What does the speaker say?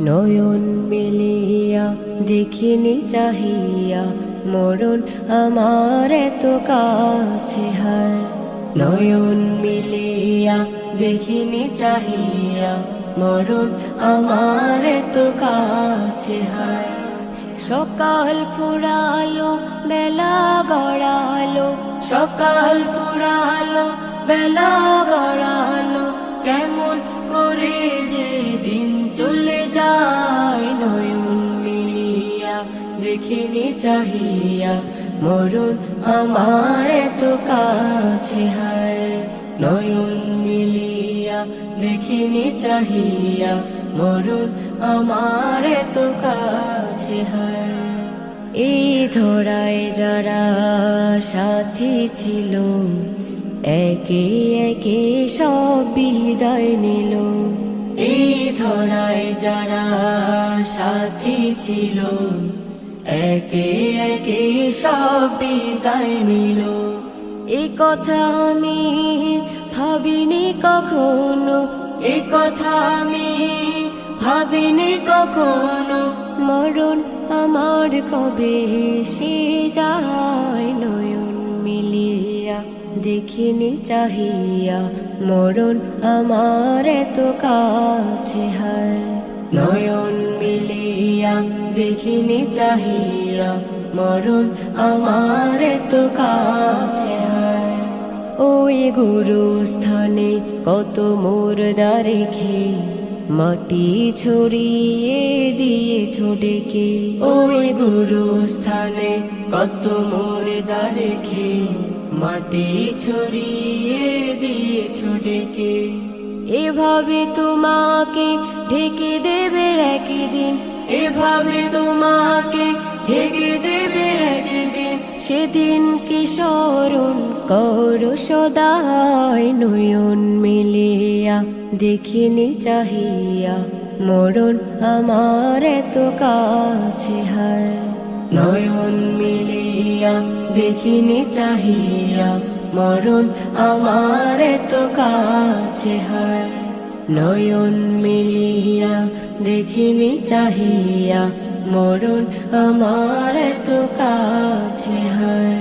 নয়ন মিলিয়া দেখিনি চাহিয়া মরণ আমার এত কাছে হায়। নয়ন মিলিয়া দেখিনি চাহিয়া মরণ আমার এত কাছে হায়। সকাল ফুরালো বেলা গড়ালো, সকাল ফুরালো বেলা গড়ালো, কেমন করে যে দিন চলে যায়। নয়ন মিলিয়া দেখিনি চাহিয়া মরণ আমার এত কাছে হায়। নয়ন মিলিয়া দেখিনি চাহিয়া মরণ আমার এত কাছে হায়। এই ধরায় যারা সাথী ছিল, একে একে সব বিদায় নিল। এই ধরায় যারা সাথী ছিল, একে একে সব বিদায় নিল। এই কথা আমি ভাবিনি কখনো, এই কথা আমি ভাবিনি কখনো, মরণ আমার কবে সে যায়। নয়ন মিলিয়া দেখিনি চাহিয়া মরণ আমার এত কাছে হায়। নয়ন মিলিয়া দেখিনি চাহিয়া মরণ আমার এত কাছে হায়। ওই গুরুস্থানে কত মুর্দা রেখে মাটি ছড়িয়ে দিয়েছ ডেকে। ওই গুরুস্থানে কত মুর্দা রেখে মাটি ছড়িয়ে দিয়েছ ডেকে। এভাবে তোমাকে ঢেকে দেবে একদিন, এভাবে তোমাকে ঢেকে দেবে একদিন, সেদিন কি স্মরণ করো সদাই। নয়ন মিলিয়া দেখিনি চাহিয়া মরণ আমার এত কাছে হায়। নয়ন মিলিয়া দেখিনি চাহিয়া মরণ আমার এত কাছে হায়। নয়ন মিলিয়া দেখিনি চাহিয়া মরণ আমার এত কাছে হায়।